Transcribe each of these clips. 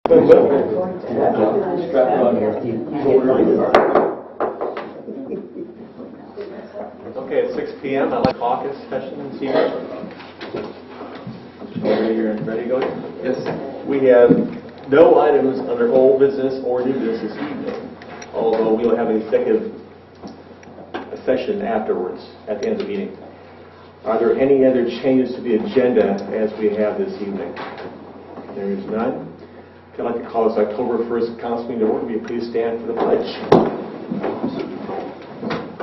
Strap it on here. Okay, at 6 p.m. I'd like caucus session this evening. Ready to go? Yes. We have no items under old business or new business this evening, although we will have an executive session afterwards at the end of the meeting. Are there any other changes to the agenda as we have this evening? There is none. I'd like to call this October 1st council meeting to order. Will you please stand for the pledge?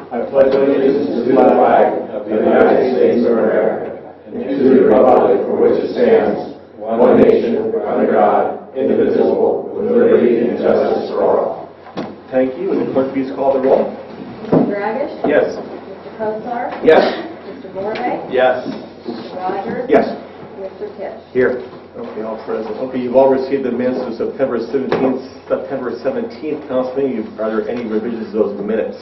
I pledge allegiance to the flag of the United States of America and to the republic for which it stands, one nation, under God, indivisible, with liberty and justice for all. Thank you. And the clerk, please call the roll. Mr. Dragish? Yes. Mr. Kosar? Yes. Mr. Borbe? Yes. Mr. Rogers? Yes. Mr. Tisch? Here. Okay, all present. Okay, you've all received the minutes of September 17th council meeting. Are there any revisions to those minutes?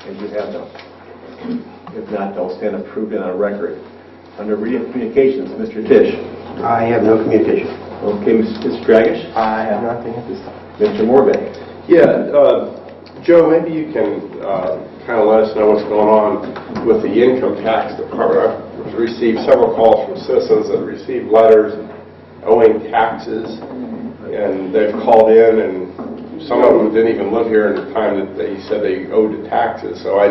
As you have them. If not, they'll stand approved and on record. Under reading communications, Mr. Tisch. I have no communication. Okay, Mr. Dragish. I have nothing at this time. Mr. Morbe. Yeah, Joe, maybe you can kind of let us know what's going on with the income tax department. I've received several calls from citizens that received letters owing taxes, and they've called in, and some of them didn't even live here in the time that they said they owed the taxes. So I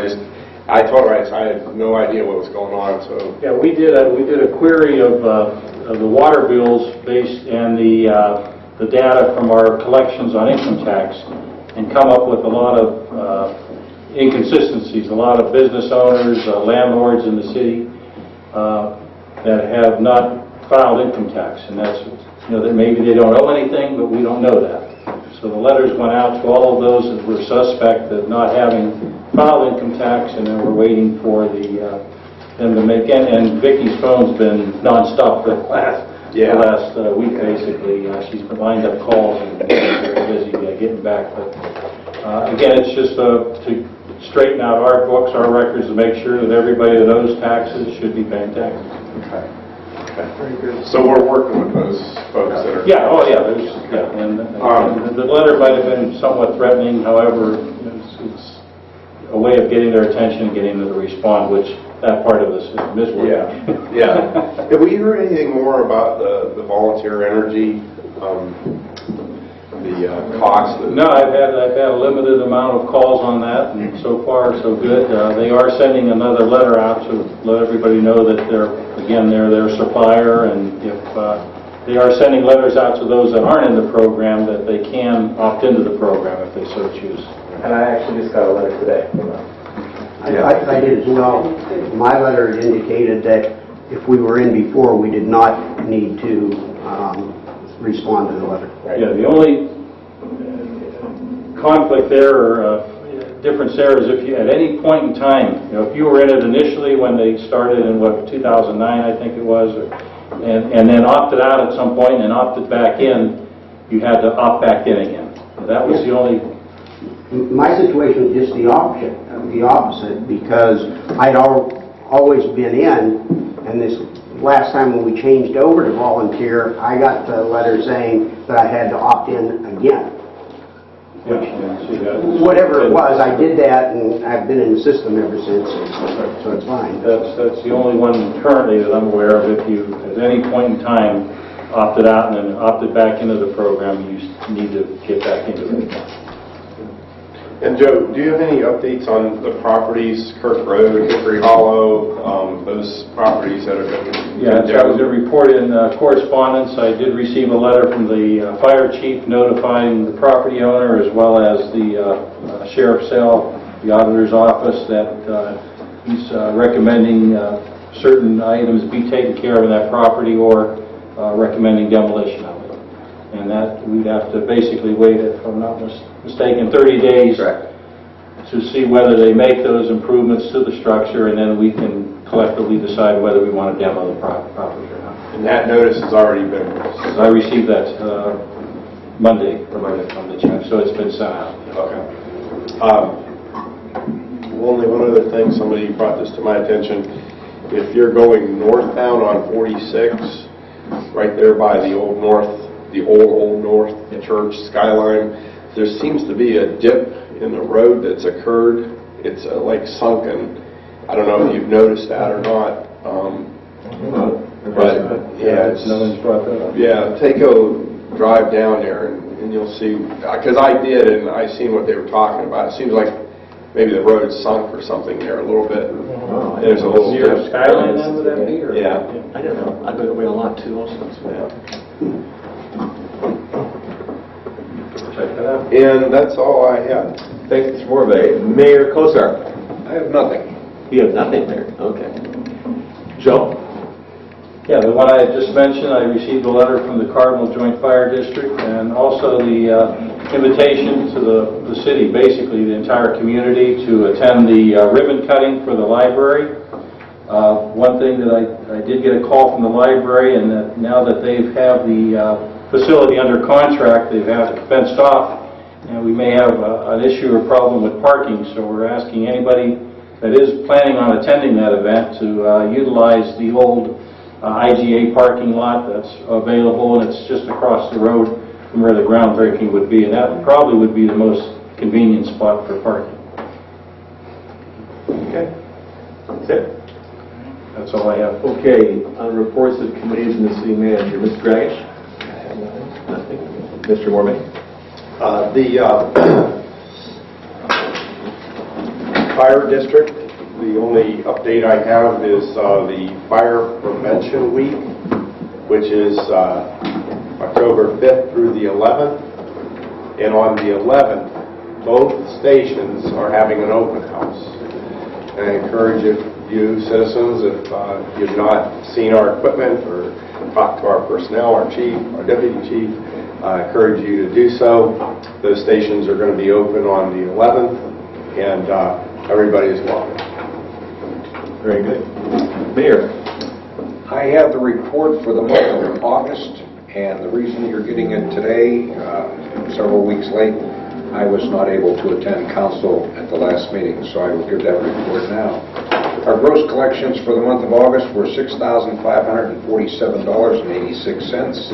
told her I had no idea what was going on. So yeah, we did a query of the water bills based and the data from our collections on income tax, and come up with a lot of inconsistencies. A lot of business owners, landlords in the city that have not filed income tax, and that's, that maybe they don't owe anything, but we don't know that. So the letters went out to all of those that were suspect of not having filed income tax, and then we're waiting for them to make it. And Vicky's phone's been nonstop for the last week, basically. She's been lined up calls and very busy getting back. But again, it's just to straighten out our books, our records, to make sure that everybody that owes taxes should be paying taxes. okay. Very good. So we're working with those folks that are... Yeah, oh yeah, and the letter might have been somewhat threatening. However, it's a way of getting their attention and getting them to respond, which that part of the system is working. Yeah. Have we heard anything more about the volunteer energy, the cost? No, I've had a limited amount of calls on that, and so far so good. They are sending another letter out to let everybody know that they're their supplier, and if they are sending letters out to those that aren't in the program, that they can opt into the program if they so choose. And I actually just got a letter today. I did as well. My letter indicated that if we were in before, we did not need to respond to the letter. Right. Yeah, the only conflict there or difference there is if you, at any point in time, if you were in it initially when they started in 2009, I think it was, and then opted out at some point and opted back in, you had to opt back in again. That was the only. My situation was just the opposite, because I'd always been in, and this last time when we changed over to volunteer, I got the letter saying that I had to opt in again. Whatever it was, I did that, and I've been in the system ever since, so it's fine. That's the only one currently that I'm aware of. If you, at any point in time, opted out and then opted back into the program, you need to get back into it. And Joe, do you have any updates on the properties, Kirk Road, Hickory Hollow, those properties that have been... Yeah, that was a report in correspondence. I did receive a letter from the fire chief notifying the property owner as well as the sheriff's cell, the auditor's office, that he's recommending certain items be taken care of in that property, or recommending demolition of it. And that we'd have to basically wait, if I'm not mistaken, 30 days to see whether they make those improvements to the structure, and then we can collectively decide whether we want to demo the property or not. And that notice has already been... I received that Monday from the chief, so it's been sent out. Okay. Only one other thing, somebody brought this to my attention. If you're going northbound on 46, right there by the old North the old North Church skyline, there seems to be a dip in the road that's occurred. It's like sunken. I don't know if you've noticed that or not. But yeah, No one's brought that up. yeah, take a drive down there and you'll see, because I did and I seen what they were talking about. It seems like maybe the road sunk or something there a little bit. Oh, There's a little Near dip. Skyline, then, would that be? or- Yeah. I don't know. I've been away a lot too also. Yeah. Check that out. And that's all I had. Thanks, Mr. Morvay. Mayor Kosar. I have nothing. You have nothing there. Okay. Joe? Yeah, the one I had just mentioned, I received a letter from the Cardinal Joint Fire District and also the invitation to the city, basically the entire community, to attend the ribbon cutting for the library. One thing that I did get a call from the library, and that now that they've have the facility under contract, they've had it fenced off, and we may have an issue or problem with parking, so we're asking anybody that is planning on attending that event to utilize the old IGA parking lot that's available, and it's just across the road from where the groundbreaking would be, and that probably would be the most convenient spot for parking. Okay. That's it. That's all I have. Okay. On reports of committees and the city manager, Mr. Dragish? Nothing. Mr. Morvay? The fire district, the only update I have is the Fire Prevention Week, which is October 5th through the 11th. And on the 11th, both stations are having an open house. And I encourage you citizens, if you've not seen our equipment or talked to our personnel, our chief, our deputy chief, I encourage you to do so. Those stations are going to be open on the 11th, and everybody is welcome. Very good. Mayor? I have the report for the month of August, and the reason you're getting it today, several weeks late, I was not able to attend council at the last meeting, so I will give that report now. Our gross collections for the month of August were $6,547.86,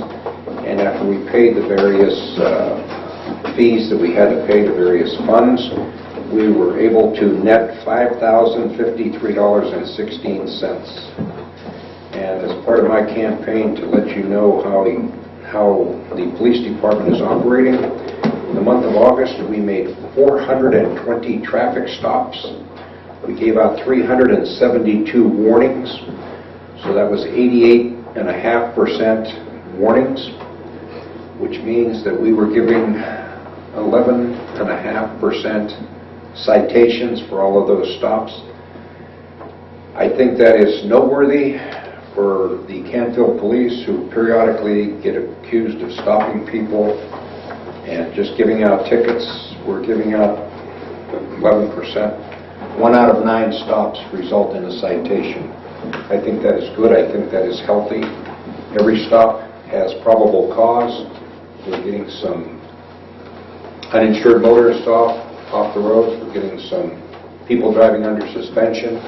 and after we paid the various fees that we had to pay to various funds, we were able to net $5,053.16. And as part of my campaign to let you know how the police department is operating, in the month of August we made 420 traffic stops. We gave out 372 warnings, so that was 88.5% warnings, which means that we were giving 11.5% citations for all of those stops. I think that is noteworthy for the Canfield police, who periodically get accused of stopping people and just giving out tickets. We're giving out 11%. 1 out of 9 stops result in a citation. I think that is good. I think that is healthy. Every stop has probable cause. We're getting some uninsured motorists off the roads. We're getting some people driving under suspension.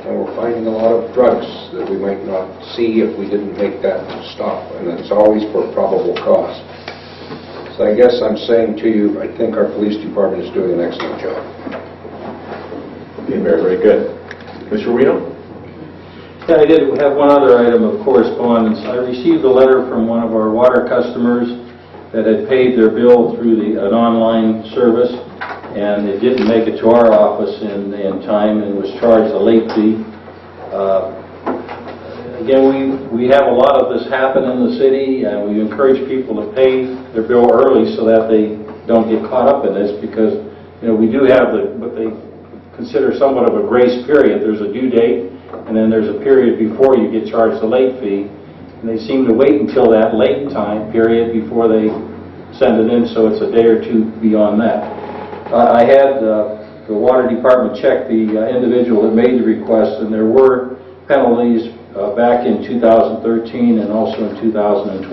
And we're finding a lot of drugs that we might not see if we didn't make that stop. And it's always for probable cause. So I guess I'm saying to you, I think our police department is doing an excellent job. Okay, very, very good. Mr. Reno? Yeah, I did have one other item of correspondence. I received a letter from one of our water customers that had paid their bill through an online service, and it didn't make it to our office in time and was charged a late fee. Again, we have a lot of this happen in the city, and we encourage people to pay their bill early so that they don't get caught up in this, because we do have what they consider somewhat of a grace period. There's a due date, and then there's a period before you get charged a late fee, and they seem to wait until that late time period before they send it in, so it's a day or two beyond that. I had the water department check the individual that made the request, and there were penalties back in 2013 and also in 2012.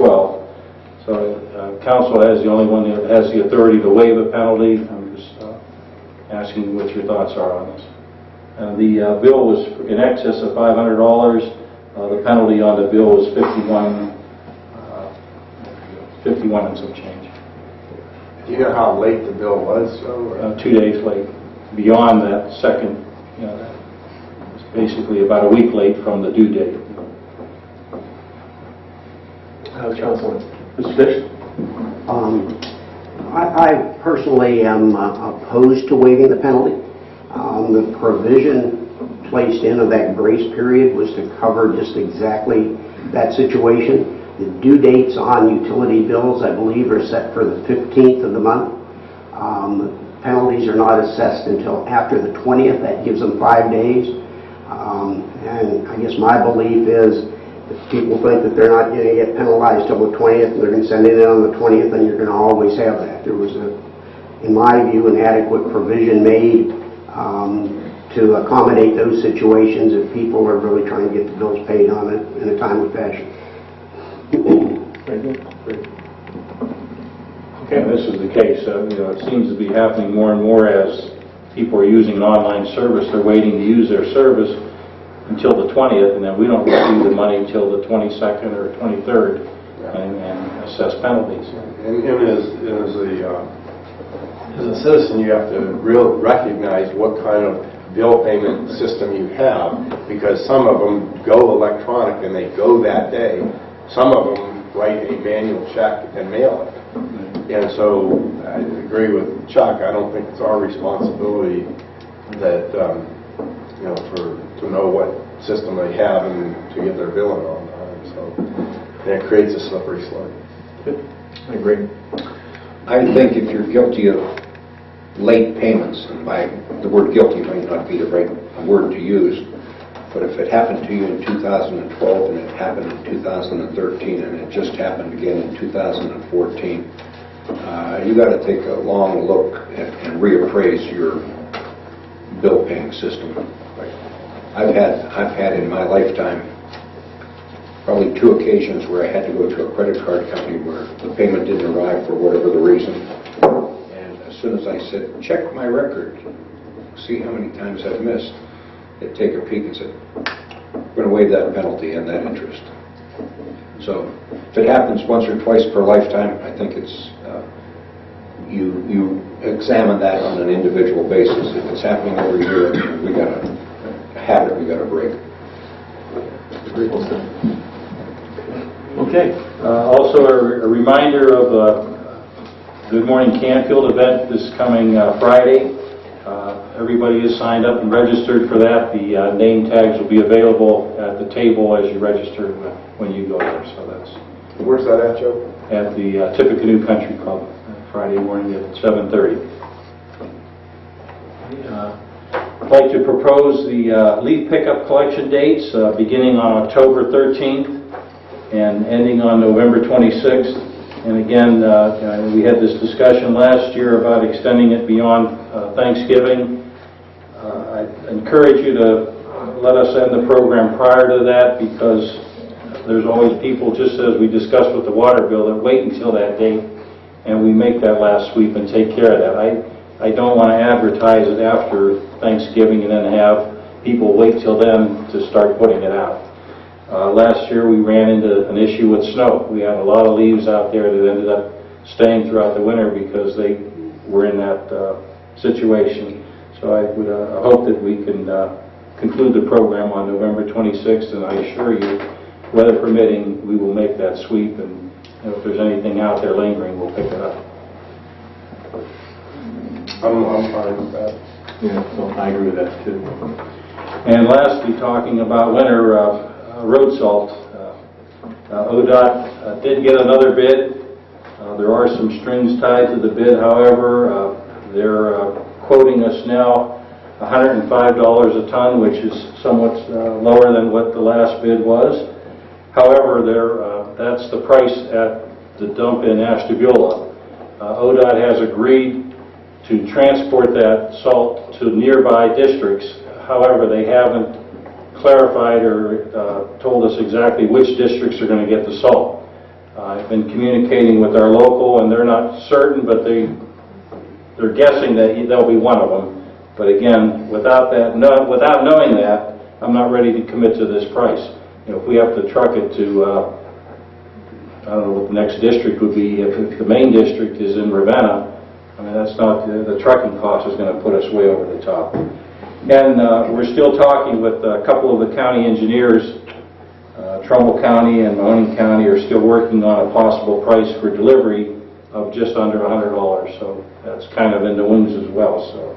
So council is the only one that has the authority to waive a penalty. I'm just asking what your thoughts are on this. The bill was in excess of $500. The penalty on the bill was 51 and some change. Do you know how late the bill was? Or? 2 days late. Beyond that second, it's basically about a week late from the due date. Councilman. Mr. Fish? I personally am opposed to waiving the penalty. The provision placed in of that grace period was to cover just exactly that situation. The due dates on utility bills, I believe, are set for the 15th of the month. Penalties are not assessed until after the 20th. That gives them 5 days. And I guess my belief is if people think that they're not going to get penalized till the 20th and they're going to send it in on the 20th, then you're going to always have that. There was, in my view, an adequate provision made to accommodate those situations if people are really trying to get the bills paid on it in a timely fashion. Very good. Okay, and this is the case. It seems to be happening more and more as people are using an online service. They're waiting to use their service until the 20th, and then we don't receive the money until the 22nd or 23rd and assess penalties. And as a citizen, you have to recognize what kind of bill payment system you have, because some of them go electronic and they go that day. Some of them write a manual check and mail it. And so I agree with Chuck. I don't think it's our responsibility that to know what system they have and to get their billing on time. So and it creates a slippery slope. Good. I agree. I think if you're guilty of late payments, and by the word guilty might not be the right word to use, but if it happened to you in 2012 and it happened in 2013 and it just happened again in 2014, you got to take a long look and reappraise your bill paying system. I've had in my lifetime probably 2 occasions where I had to go to a credit card company where the payment didn't arrive for whatever the reason. And as soon as I said, check my record, see how many times I've missed, they'd take a peek and say, we're going to waive that penalty and that interest. So if it happens once or twice per lifetime, I think it's you examine that on an individual basis. If it's happening every year, we got a habit we got to break. Okay. Also, a reminder of the Good Morning Canfield event this coming Friday. Everybody is signed up and registered for that. The name tags will be available at the table as you register when you go there. So that's. Where's that at, Joe? At the Tippecanoe Country Club, Friday morning at 7:30. I'd like to propose the leaf pickup collection dates beginning on October 13th and ending on November 26th. And again, we had this discussion last year about extending it beyond Thanksgiving. I encourage you to let us end the program prior to that, because there's always people, just as we discussed with the water bill, that wait until that date and we make that last sweep and take care of that. I don't want to advertise it after Thanksgiving and then have people wait till then to start putting it out. Last year we ran into an issue with snow. We had a lot of leaves out there that ended up staying throughout the winter because they were in that situation. So I would hope that we can conclude the program on November 26th, and I assure you, weather permitting, we will make that sweep, and if there's anything out there lingering, we'll pick it up. I'm fine with that. Yeah, so I agree with that too. And lastly, talking about winter road salt, ODOT did get another bid. There are some strings tied to the bid, however. They're quoting us now $105 a ton, which is somewhat lower than what the last bid was. However, that's the price at the dump in Ashtabula. ODOT has agreed to transport that salt to nearby districts. However, they haven't clarified or told us exactly which districts are going to get the salt. I've been communicating with our local, and they're not certain, but they're guessing that there'll be one of them. But again, without knowing that, I'm not ready to commit to this price. If we have to truck it to I don't know what the next district would be. If the main district is in Ravenna, I mean, that's not, the trucking cost is going to put us way over the top. And we're still talking with a couple of the county engineers. Trumbull County and Mahoning County are still working on a possible price for delivery of just under $100. So that's kind of in the wings as well. So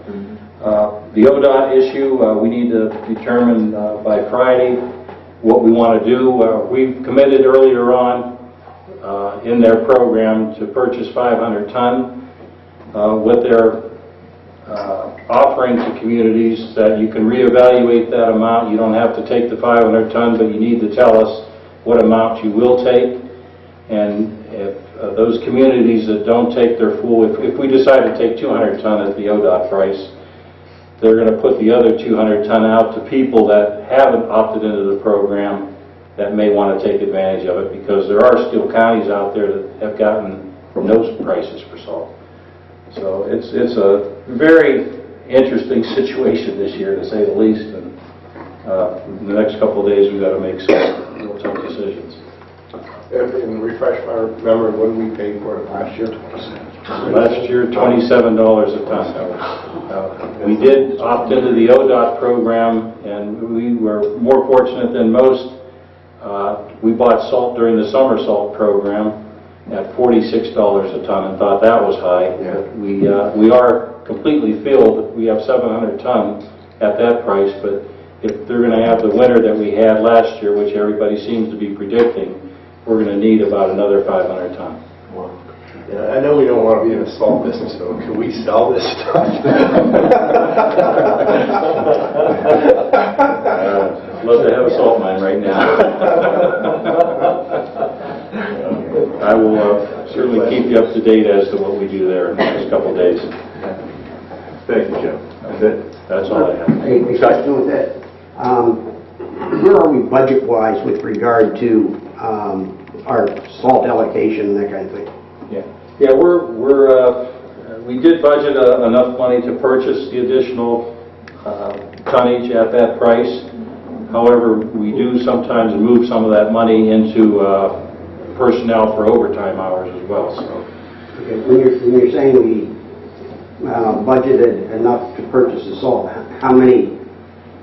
the ODOT issue, we need to determine by Friday what we want to do. We've committed earlier on in their program to purchase 500 ton. What they're offering to communities, that you can reevaluate that amount. You don't have to take the 500 ton, but you need to tell us what amount you will take. And if those communities that don't take their full, if we decide to take 200 ton at the ODOT price, they're going to put the other 200 ton out to people that haven't opted into the program that may want to take advantage of it, because there are still counties out there that have gotten no prices for salt. So it's a very interesting situation this year, to say the least. And in the next couple of days, we've got to make some real tough decisions. And refresh my memory, what did we pay for it last year? Last year, $27 a ton. We did opt into the ODOT program, and we were more fortunate than most. We bought salt during the summer salt program at $46 a ton and thought that was high. Yeah. We are completely filled. We have 700 tons at that price, but if they're going to have the winter that we had last year, which everybody seems to be predicting, we're going to need about another 500 tons. Wow. Yeah, I know we don't want to be in the salt business, so can we sell this stuff? Love to have a salt mine right now. I will certainly keep you up to date as to what we do there in the next couple of days. Thank you, Jim. That's it. That's all I have. Hey, question with that. Where are we budget-wise with regard to our salt allocation and that kind of thing? Yeah, we did budget enough money to purchase the additional tonnage at that price. However, we do sometimes move some of that money into personnel for overtime hours as well. So, okay. When you're saying we budgeted enough to purchase the salt, how many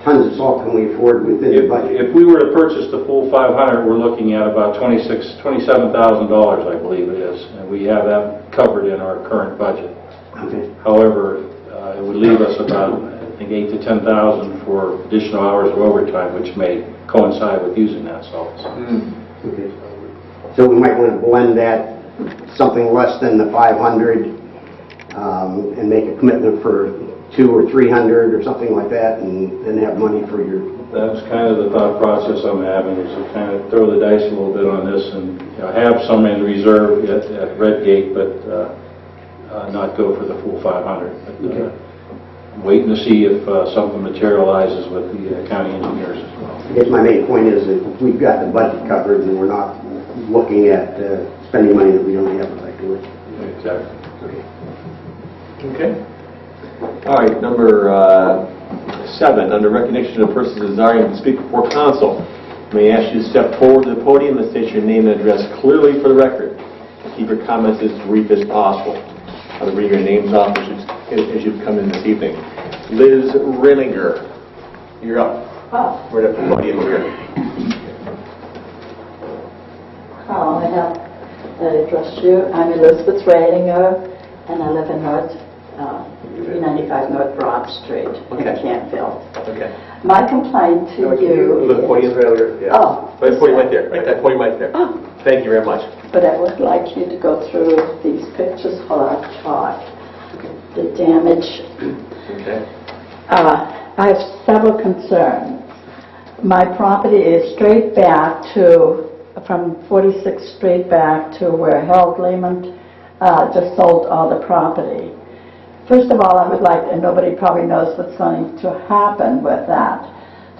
tons of salt can we afford within the budget? If we were to purchase the full 500, we're looking at about $27,000, I believe it is, and we have that covered in our current budget. Okay. However, it would leave us about, I think, 8,000 to 10,000 for additional hours of overtime, which may coincide with using that salt. Okay. So we might want to blend that something less than the 500 and make a commitment for 200 or 300 or something like that, and then have money for your... That's kind of the thought process I'm having, is to kind of throw the dice a little bit on this and have some in reserve at Redgate, but not go for the full 500. But, okay. Waiting to see if something materializes with the county engineers as well. I guess my main point is that we've got the budget covered and we're not looking at spending money that we don't have to do it. Exactly. Okay. All right, number 7, under recognition of persons desiring to speak before council, may I ask you to step forward to the podium and state your name and address clearly for the record. Keep your comments as brief as possible. I'll read your names off as you've come in this evening. Liz Rillinger, you're up. We're at the podium here. I have addressed you. I'm Elizabeth Rillinger, and I live in 395 North Broad Street in Canfield. Okay. My complaint to you... The podium's right over here. Yeah. Oh. Right, podium right there. Right, that podium right there. Oh. Thank you very much. But I would like you to go through these pictures for our chart. The damage. Okay. I have several concerns. My property is straight back to, from 46th Street back to where Harold Lehman just sold all the property. First of all, I would like, and nobody probably knows what's going to happen with that.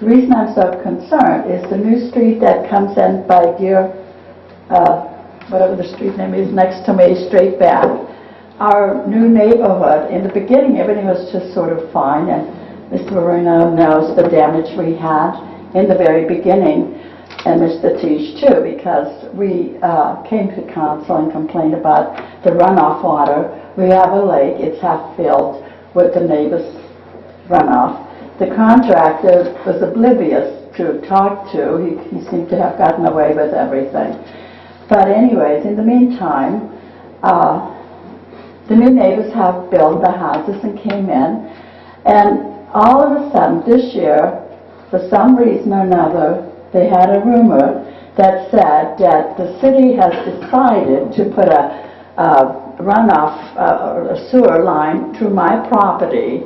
The reason I'm so concerned is the new street that comes in by Deer, whatever the street name is, next to me, straight back. Our new neighborhood, in the beginning, everything was just sort of fine, and Mr. Marino knows the damage we had in the very beginning. and Mr. Teach too, because we came to council and complained about the runoff water. We have a lake, it's half filled with the neighbor's runoff. The contractor was oblivious to talk to. He seemed to have gotten away with everything. But anyways, in the meantime, the new neighbors have built the houses and came in, and all of a sudden this year, for some reason or another, they had a rumor that said that the city has decided to put a runoff, a sewer line through my property.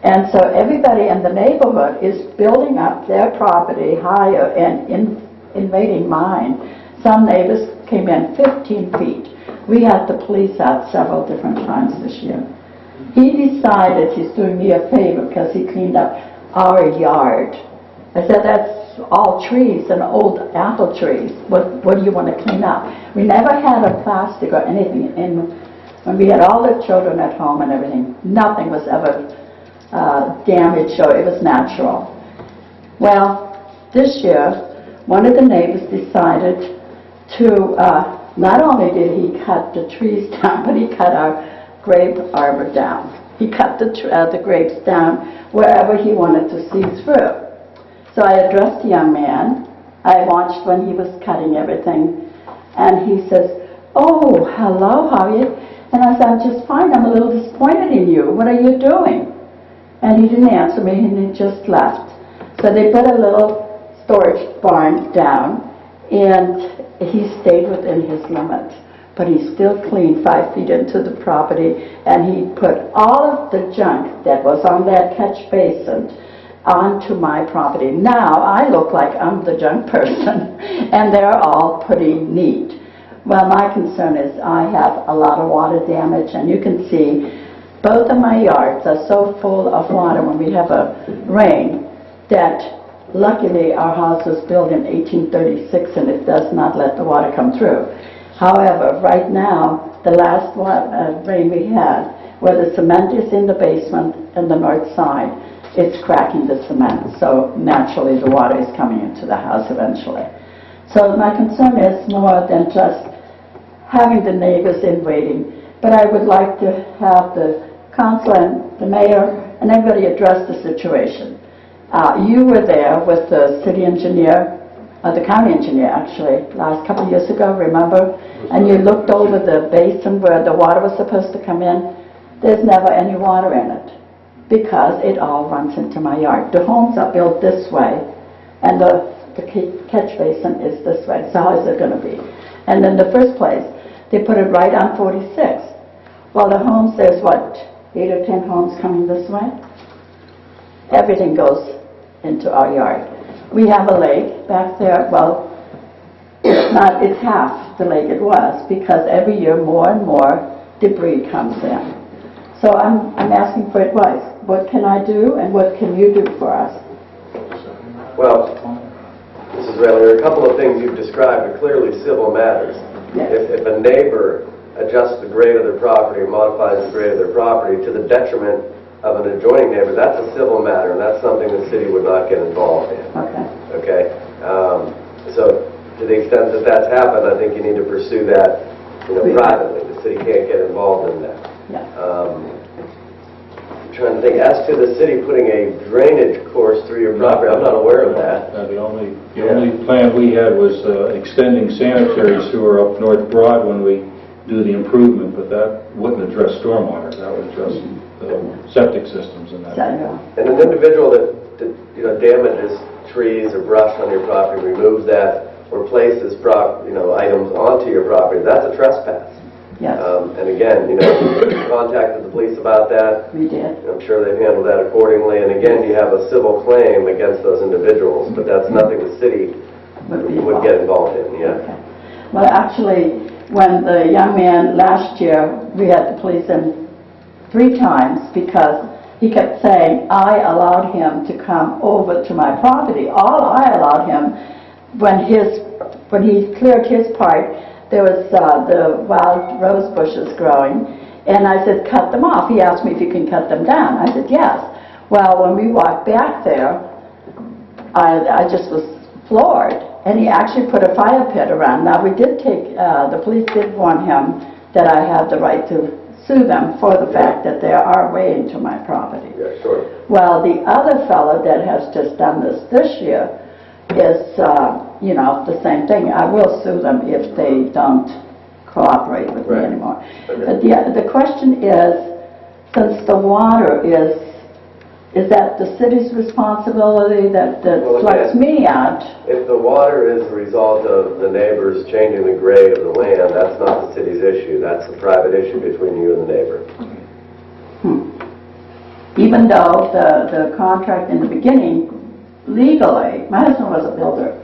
And so everybody in the neighborhood is building up their property higher and invading mine. Some neighbors came in 15 feet. We had the police out several different times this year. He decided he's doing me a favor because he cleaned up our yard. I said, that's all trees and old apple trees. What do you want to clean up? We never had a plastic or anything in. When we had all the children at home and everything, nothing was ever damaged, or it was natural. Well, this year, one of the neighbors decided to, not only did he cut the trees down, but he cut our grape arbor down. He cut the grapes down wherever he wanted to see through. So I addressed the young man. I watched when he was cutting everything, and he says, "Oh, hello, how are you?" And I said, "I'm just fine. I'm a little disappointed in you. What are you doing?" And he didn't answer me, and he just left. So they put a little storage barn down, and he stayed within his limits. But he still cleaned 5 feet into the property, and he put all of the junk that was on that catch basin onto my property. Now I look like I'm the junk person, and they're all pretty neat. Well, my concern is I have a lot of water damage, and you can see both of my yards are so full of water when we have a rain that luckily our house was built in 1836 and it does not let the water come through. However, right now, the last rain we had, where the cement is in the basement and the north side, it's cracking the cement, so naturally the water is coming into the house eventually. So my concern is more than just having the neighbors invading, but I would like to have the council and the mayor and everybody address the situation. You were there with the city engineer, the county engineer actually, last couple of years ago, remember? And you looked over the basin where the water was supposed to come in. There's never any water in it, because it all runs into my yard. The homes are built this way, and the catch basin is this way. So how is it going to be? And in the first place, they put it right on 46. Well, the homes, there's what, 8 or 10 homes coming this way? Everything goes into our yard. We have a lake back there. Well, it's half the lake it was, because every year more and more debris comes in. So I'm asking for advice. What can I do, and what can you do for us? Well, Mrs. Raylan, there are a couple of things you've described are clearly civil matters. Yes. If a neighbor adjusts the grade of their property or modifies the grade of their property to the detriment of an adjoining neighbor, that's a civil matter, and that's something the city would not get involved in. Okay. Okay? So to the extent that that's happened, I think you need to pursue that, privately. The city can't get involved in that. Yeah. I'm trying to think. As to the city putting a drainage course through your property, I'm not aware of that. The only plan we had was extending sanitary sewer up North Broad when we do the improvement, but that wouldn't address stormwater. That would address the septic systems and that. And an individual that damages trees or brush on your property, removes that, or places items onto your property, that's a trespass. Yes. And again, we contacted the police about that. We did. I'm sure they've handled that accordingly. And again, you have a civil claim against those individuals, but that's nothing the city would get involved in. Yeah. Okay. Well, actually, when the young man last year, we had the police in 3 times because he kept saying, I allowed him to come over to my property. All I allowed him, when he cleared his part, there was the wild rose bushes growing, and I said, cut them off. He asked me if you can cut them down. I said, yes. Well, when we walked back there, I just was floored, And he actually put a fire pit around. Now, we did take, the police did warn him that I have the right to sue them for the fact that they are way into my property. Yeah, sure. Well, the other fellow that has just done this year is, you know, the same thing. I will sue them if they don't cooperate with me Right. anymore. Okay. But the question is, since the water is that the city's responsibility that Well, flush again, me out? If the water is the result of the neighbors changing the grade of the land, that's not the city's issue. That's a private issue between you and the neighbor. Even though the contract in the beginning, legally, my husband was a builder,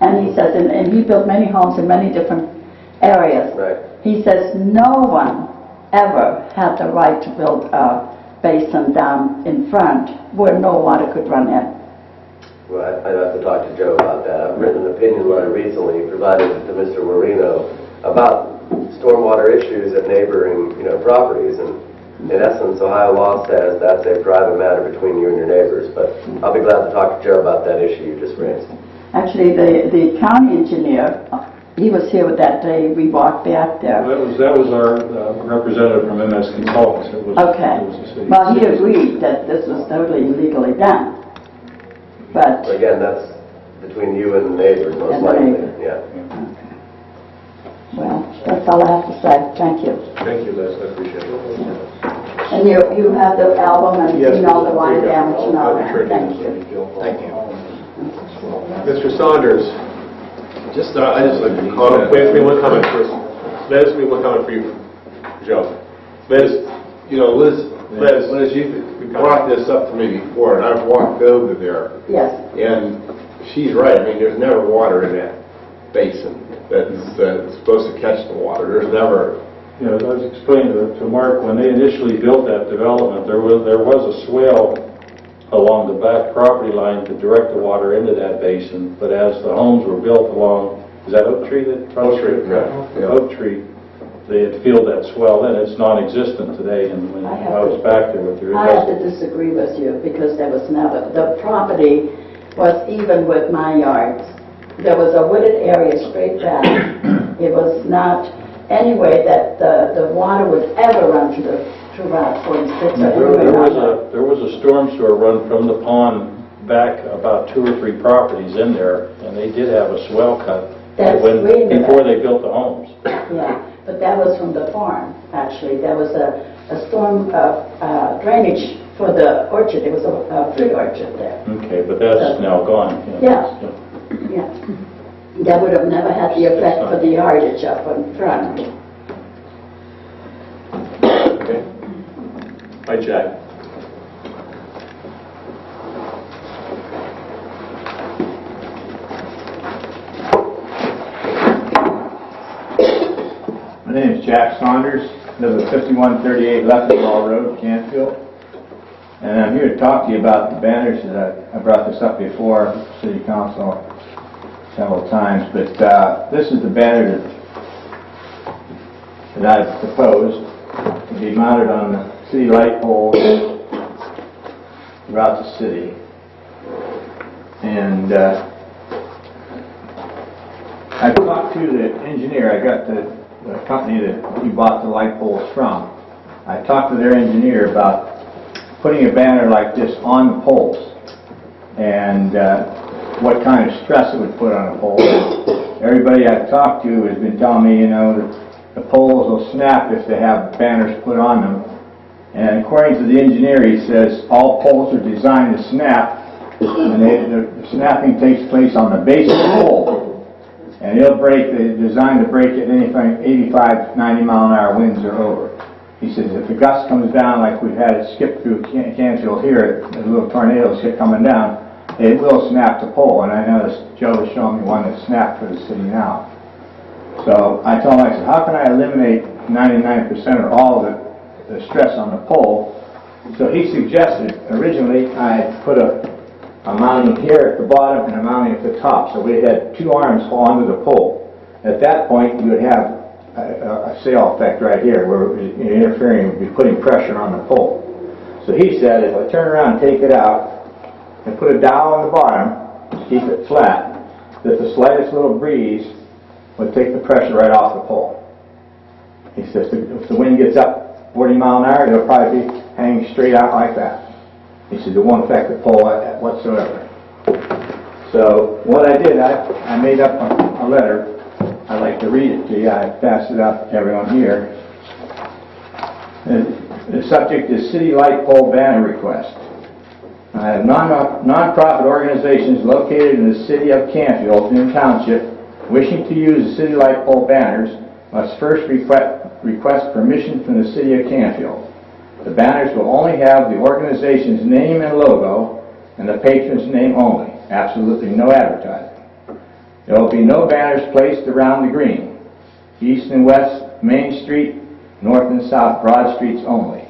and he says, and he built many homes in many different areas. Right. He says no one ever had the right to build a basin down in front where no water could run in. Well, I'd have to talk to Joe about that. I've written an opinion letter recently, provided it to Mr. Marino, about stormwater issues at neighboring, properties. And in essence, Ohio law says that's a private matter between you and your neighbors. But I'll be glad to talk to Joe about that issue you just raised. Actually, the county engineer, he was here that day we walked back there. That was our representative from MS Consultants. It was, Okay. It was the city. Well, he agreed that this was totally illegally done. But, But again, that's between you and the neighbors, most And the likely. neighbor. Yeah. well, that's all I have to say. Thank you. Thank you, Liz, I appreciate it. And you have the album and Yes, you know the water we got damage and all the that. tributes. Thank you. Thank you. Mr. Saunders, I just like to comment. Wait, one comment first. Liz, one comment for you, Joe. Liz, Liz, you brought this up to me before, and I've walked over there, Yes. and she's right. I mean, there's never water in that basin that's supposed to catch the water. There's never. Yeah, I was explaining to Mark, when they initially built that development, there was a swale along the back property line to direct the water into that basin, but as the homes were built along, is that Oak Tree that runs through? Yeah. Oak Tree, they had filled that swell in. It's non-existent today, and when I was back there with you. I have to disagree with you because there was never, the property was even with my yards. There was a wooded area straight back. It was not any way that the water would ever run to Route 46 or anywhere. There was a storm sewer run from the pond back about 2 or 3 properties in there, and they did have a swell cut before they built the homes. Yeah, but that was from the farm, actually. There was a storm drainage for the orchard. There was a fruit orchard there. Okay, but that's now gone. Yeah. Yeah. That would have never had the effect for the yardage up in front. Okay. Hi, Jack. My name is Jack Saunders, live at 5138 Leffingwell Road, Canfield. And I'm here to talk to you about the banners. I brought this up before, City Council, several times, but this is the banner that I've proposed to be mounted on the city light poles throughout the city. And I talked to the engineer. I got the company that he bought the light poles from. I talked to their engineer about putting a banner like this on the poles and what kind of stress it would put on a pole. Everybody I've talked to has been telling me, that the poles will snap if they have banners put on them. And according to the engineer, he says all poles are designed to snap, and the snapping takes place on the base of the pole. And they're designed to break at anything 85, 90 mile an hour winds or over. He says if a gust comes down like we've had it skip through Canfield here, the little tornadoes coming down, it will snap the pole. And I noticed Joe was showing me one that snapped for the city now. So I told him, I said, how can I eliminate 99% or all of the stress on the pole? So he suggested, originally I put a mounting here at the bottom and a mounting at the top. So we had 2 arms onto the pole. At that point, you would have a sail effect right here where interfering would be putting pressure on the pole. So he said if I turn around and take it out and put a dowel on the bottom to keep it flat, that the slightest little breeze would take the pressure right off the pole. He says if the wind gets up 40 mile an hour, it'll probably be hanging straight out like that. He said it won't affect the pole whatsoever. So what I did, I made up a letter. I'd like to read it to you. I passed it out to everyone here. The subject is City Light Pole Banner Request. I have non-profit organizations located in the city of Canfield Township wishing to use the city light pole banners must first request permission from the city of Canfield. The banners will only have the organization's name and logo and the patron's name only. Absolutely no advertising. There will be no banners placed around the green. East and west Main Street, north and south Broad Streets only.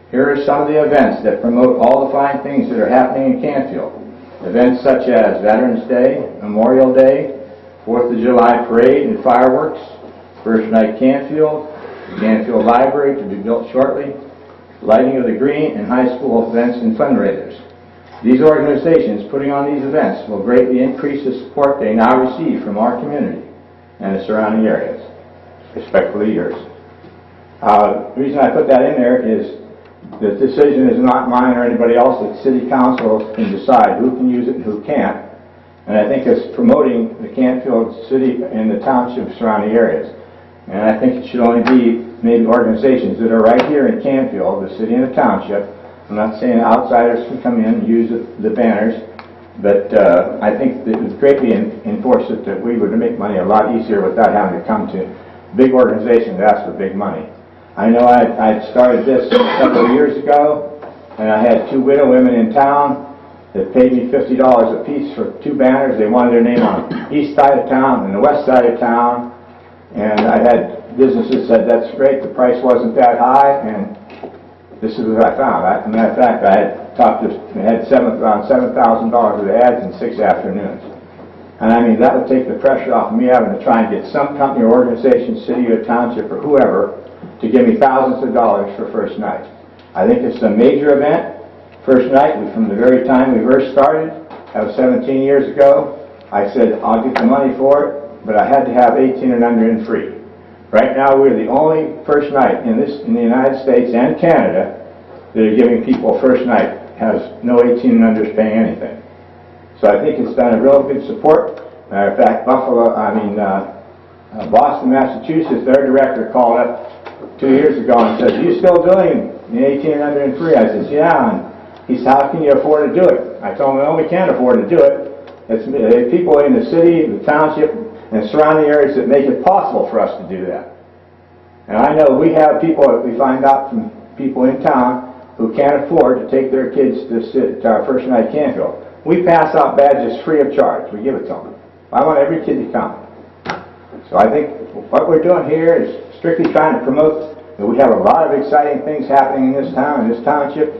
Here are some of the events that promote all the fine things that are happening in Canfield. Events such as Veterans Day, Memorial Day, 4th of July Parade and fireworks, First Night Canfield, the Canfield Library to be built shortly, lighting of the green, and high school events and fundraisers. These organizations putting on these events will greatly increase the support they now receive from our community and the surrounding areas. Respectfully yours. The reason I put that in there is the decision is not mine or anybody else. The city council can decide who can use it and who can't. And I think it's promoting the Canfield city and the township surrounding areas. And I think it should only be maybe organizations that are right here in Canfield, the city and the township. I'm not saying outsiders can come in and use the banners, but I think that it would greatly enforce it that we would make money a lot easier without having to come to big organizations to ask for big money. I know I started this several years ago, and I had 2 widow women in town that paid me $50 a piece for 2 banners. They wanted their name on the east side of town and the west side of town, and I had businesses said that's great, the price wasn't that high, and this is what I found. As a matter of fact, I had around $7,000 of ads in 6 afternoons. And I mean, that would take the pressure off of me having to try and get some company or organization, city or township or whoever, to give me thousands of dollars for first night. I think it's a major event. First night, from the very time we first started, that was 17 years ago, I said, I'll get the money for it, but I had to have 18 and under and free. Right now, we're the only first night in the United States and Canada that are giving people first night has no 18 and unders paying anything. So I think it's done a real good support. Matter of fact, Boston, Massachusetts, their director called up 2 years ago and said, "Are you still doing the 18 and under and free?" I said, "Yeah." And he said, "How can you afford to do it?" I told him, "No, we can't afford to do it. It's people in the city, the township, and surrounding areas that make it possible for us to do that." And I know we have people that we find out from people in town who can't afford to take their kids to our first night Canfield. We pass out badges free of charge. We give it to them. I want every kid to come. So I think what we're doing here is strictly trying to promote that we have a lot of exciting things happening in this town, in this township,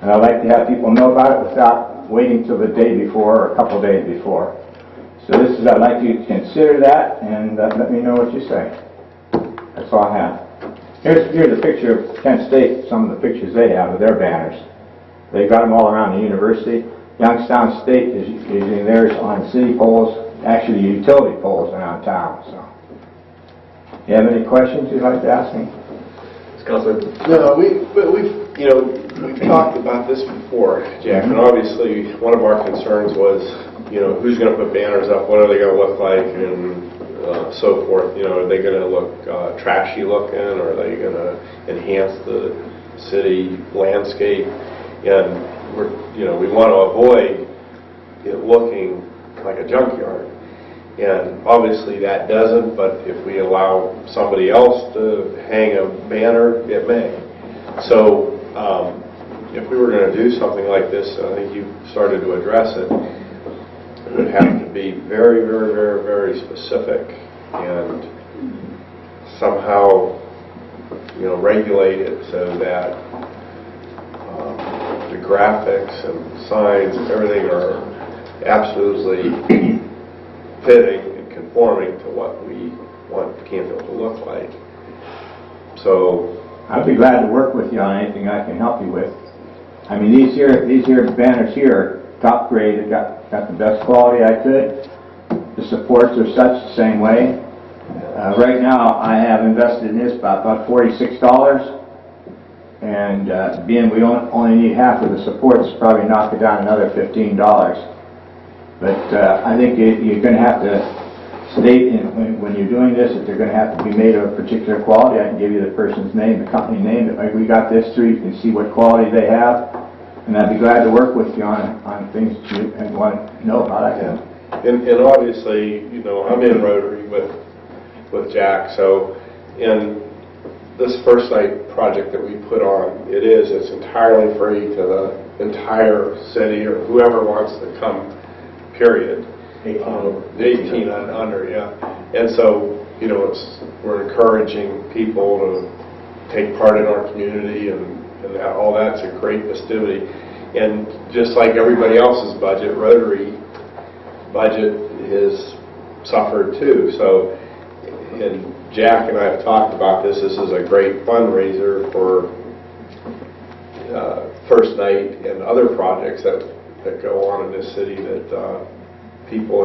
and I'd like to have people know about it without waiting till the day before or a couple of days before. So I'd like you to consider that and let me know what you say. That's all I have. Here's a picture of Kent State, some of the pictures they have of their banners. They've got them all around the university. Youngstown State is using theirs on city poles, actually utility poles around town. So, you have any questions you'd like to ask me? Councilor. No, we've talked about this before, Jack, and obviously one of our concerns was, who's going to put banners up, what are they going to look like, and so forth. Are they going to look trashy looking, or are they going to enhance the city landscape? And we want to avoid it looking like a junkyard. And obviously that doesn't, but if we allow somebody else to hang a banner, it may. So if we were going to do something like this, I think you started to address it, it would have to be very, very, very, very specific and somehow, regulate it so that the graphics and signs and everything are absolutely fitting and conforming to what we want Canfield to look like. So I'd be glad to work with you on anything I can help you with. I mean, these here banners here are top grade. Got the best quality I could. The supports are such the same way. Right now, I have invested in this about $46, and being we only need half of the supports, probably knock it down another $15. But I think you're going to have to state when you're doing this that they're going to have to be made of a particular quality. I can give you the person's name, the company name. If we got this through, you can see what quality they have, and I'd be glad to work with you on things that you want to know about. And obviously, you know, I'm in Rotary with Jack, so in this First Night project that we put on, it's entirely free to the entire city or whoever wants to come, period. 18 and under, yeah. And so, you know, we're encouraging people to take part in our community, and all that's a great festivity. And just like everybody else's budget, Rotary budget has suffered too. So, and Jack and I have talked about this. This is a great fundraiser for First Night and other projects that go on in this city that people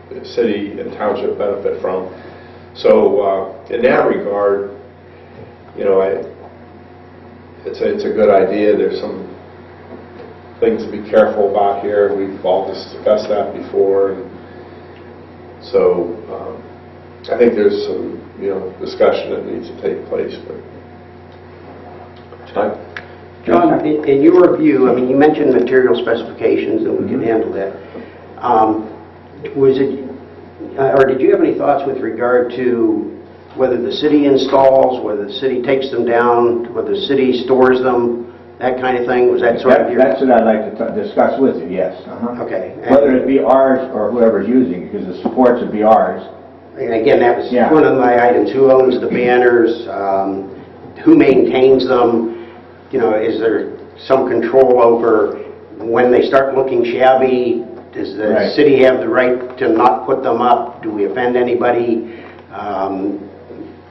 in the city and township benefit from. So in that regard, you know, it's a good idea. There's some things to be careful about here. We've all discussed that before, and so I think there's some, you know, discussion that needs to take place. But John, in your view, I mean, you mentioned material specifications, and we can handle that. Was it, or did you have any thoughts with regard to whether the city installs, whether the city takes them down, whether the city stores them, that kind of thing? Was that sort of your... That's what I'd like to discuss with you, yes. Okay. Whether it be ours or whoever's using it, because the supports would be ours. And again, that was one of my items. Who owns the banners? Who maintains them? You know, is there some control over when they start looking shabby? Does the city have the right to not put them up? Do we offend anybody?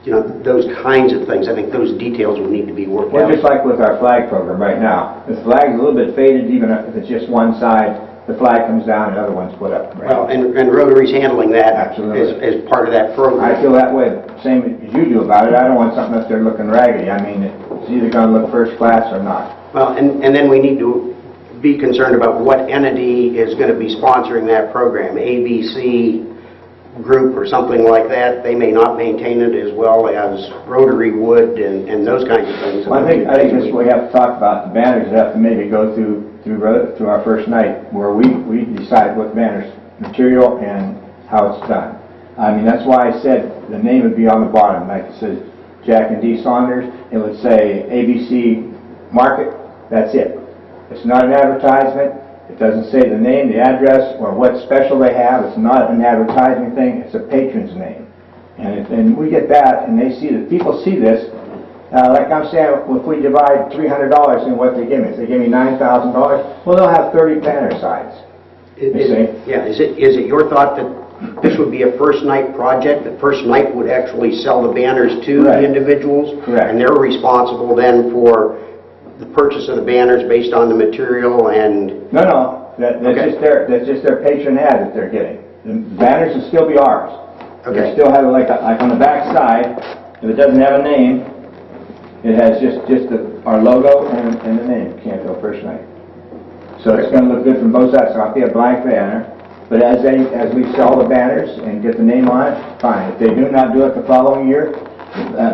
You know, those kinds of things. I think those details would need to be worked out. Well, just like with our flag program right now. The flag's a little bit faded, even if it's just one side. The flag comes down, and other one's put up. Right? Well, and Rotary's handling that as part of that program. I feel that way, same as you do about it. I don't want something up there looking raggedy. I mean, it's either going to look first class or not. Well, and then we need to be concerned about what entity is going to be sponsoring that program. ABC group or something like that. They may not maintain it as well as Rotary would, and those kinds of things. Well, I think that's what we have to talk about. The banners have to maybe go through our First Night, where we decide what banners, material, and how it's done. I mean, that's why I said the name would be on the bottom, like it says Jack and D. Saunders. It would say ABC Market. That's it. It's not an advertisement. It doesn't say the name, the address, or what special they have. It's not an advertising thing. It's a patron's name. And we get that, and they see that people see this. Like I'm saying, if we divide $300 in what they give me, if they give me $9,000, well, they'll have 30 banner sides. Yeah. Is it your thought that this would be a First Night project? That First Night would actually sell the banners to the individuals? Correct. And they're responsible then for the purchase of the banners based on the material and... No. That's just their patron ad that they're getting. The banners will still be ours. Okay. They still have it like on the back side. If it doesn't have a name, it has just our logo and the name, Canfield First Night. So it's going to look good from both sides. So I'll be a blank banner. But as we sell the banners and get the name on it, fine. If they do not do it the following year,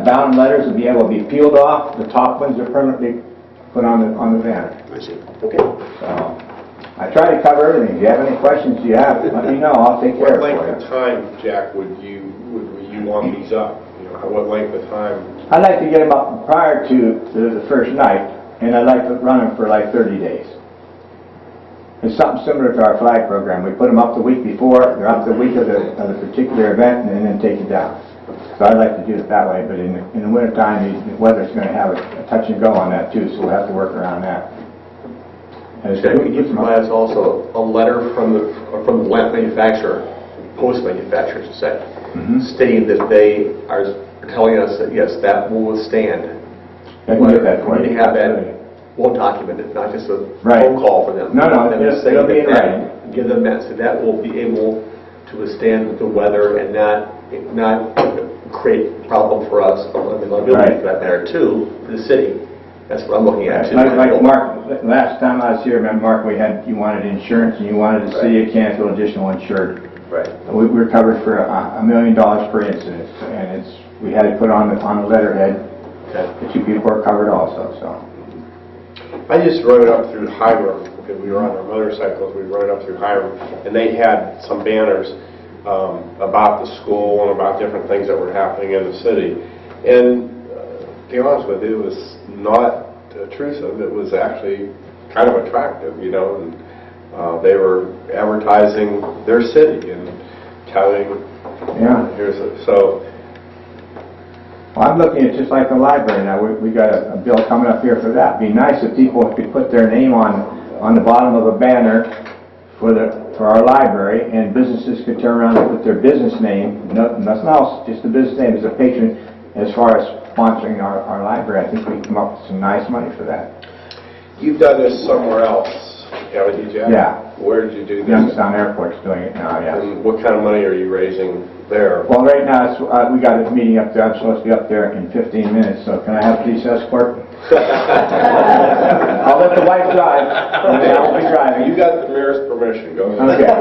bound letters will be able to be peeled off. The top ones are permanently put on the banner. I see. Okay. So I try to cover everything. If you have any questions you have, let me know. I'll take care of it for you. What length of time, Jack, would you want these up? You know, what length of time? I'd like to get them up prior to the First Night, and I'd like to run them for like 30 days. It's something similar to our flag program. We put them up the week before, they're up the week of the particular event, and then take it down. So I'd like to do it that way, but in the wintertime, the weather's going to have a touch and go on that too, so we'll have to work around that. Can you provide us also a letter from the manufacturer, post manufacturer, stating that they are telling us that yes, that will withstand. I can get that for you. We need to have that well documented, not just a phone call for them. No, it'll be in writing. Give them that, so that will be able to withstand the weather and not create problem for us. I mean, liability for that matter too, for the city. That's what I'm looking at too. Like Mark, last time I was here, remember Mark, you wanted insurance and you wanted the city of Canfield additional insured. Right. We were covered for $1 million per incident, and we had to put on the letterhead that you people are covered also. So I just rode it up through Hiram because we were on our motorcycles. We rode up through Hiram, and they had some banners about the school and about different things that were happening in the city. And to be honest with you, it was not intrusive. It was actually kind of attractive, you know. And they were advertising their city and telling, so. Well, I'm looking at just like the library now. We got a bill coming up here for that. It'd be nice if people could put their name on the bottom of a banner for our library, and businesses could turn around and put their business name, nothing else, just the business name as a patron, as far as sponsoring our library. I think we can come up with some nice money for that. You've done this somewhere else, haven't you, Jack? Yeah. Where did you do this? Youngstown Airport's doing it now, yeah. And what kind of money are you raising there? Well, right now, we got a meeting up there. I'm supposed to be up there in 15 minutes, so can I have police escort? I'll let the wife drive. I won't be driving. You got the mayor's permission. Go ahead. Okay.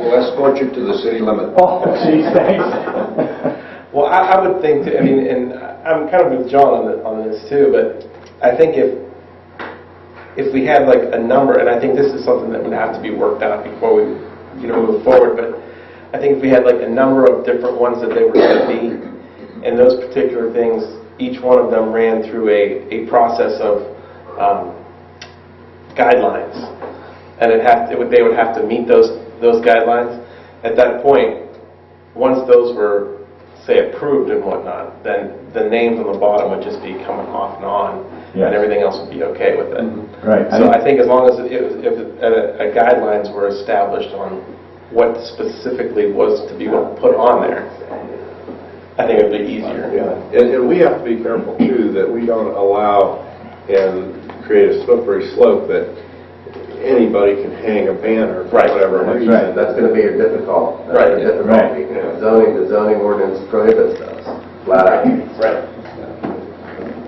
We'll escort you to the city limit. Oh, geez, thanks. Well, I would think, I mean, and I'm kind of with John on this too, but I think if we had like a number, and I think this is something that would have to be worked out before we, move forward, but I think if we had like a number of different ones that they were going to be, and those particular things, each one of them ran through a process of guidelines, and they would have to meet those guidelines. At that point, once those were, say, approved and whatnot, then the names on the bottom would just be coming off and on, and everything else would be okay with it. Right. So I think as long as if guidelines were established on what specifically was to be put on there, I think it would be easier. Yeah, and we have to be careful too that we don't allow and create a slippery slope that anybody can hang a banner for whatever reason. Right. That's going to be a difficult difficulty. Right. The zoning ordinance prohibits us flat out. Right.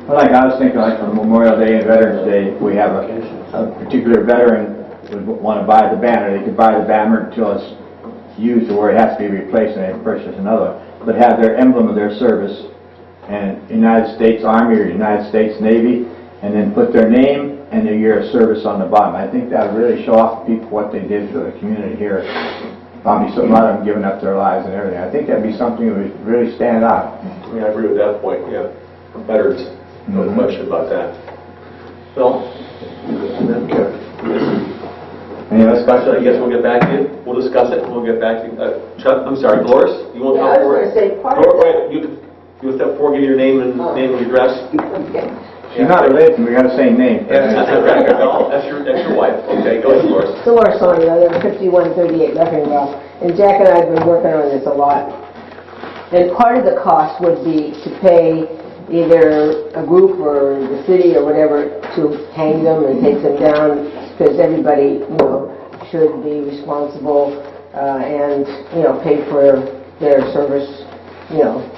Well, like I was thinking, like for Memorial Day and Veterans Day, we have a particular veteran would want to buy the banner. They could buy the banner until it's used or where it has to be replaced and they purchase another. But have their emblem of their service and United States Army or United States Navy, and then put their name and their year of service on the bottom. I think that would really show off to people what they did for the community here. Probably a lot of them giving up their lives and everything. I think that'd be something that would really stand out. Yeah, I agree with that point. Yeah, veterans, no question about that. Phil? Any other Discussion, I guess we'll get back to you. We'll discuss it, and we'll get back to you. Chuck, I'm sorry, Dolores, you want to Yeah, come I was forward? going to say, part of Wait, you step forward, give your name and address. She's not related to me. We got the same name. That's your wife. Okay, go ahead, Dolores. Dolores Sonia, I live at 5138 Leffingwell, and Jack and I have been working on this a lot. And part of the cost would be to pay either a group or the city or whatever to hang them and take them down, because everybody, should be responsible and, pay for their service,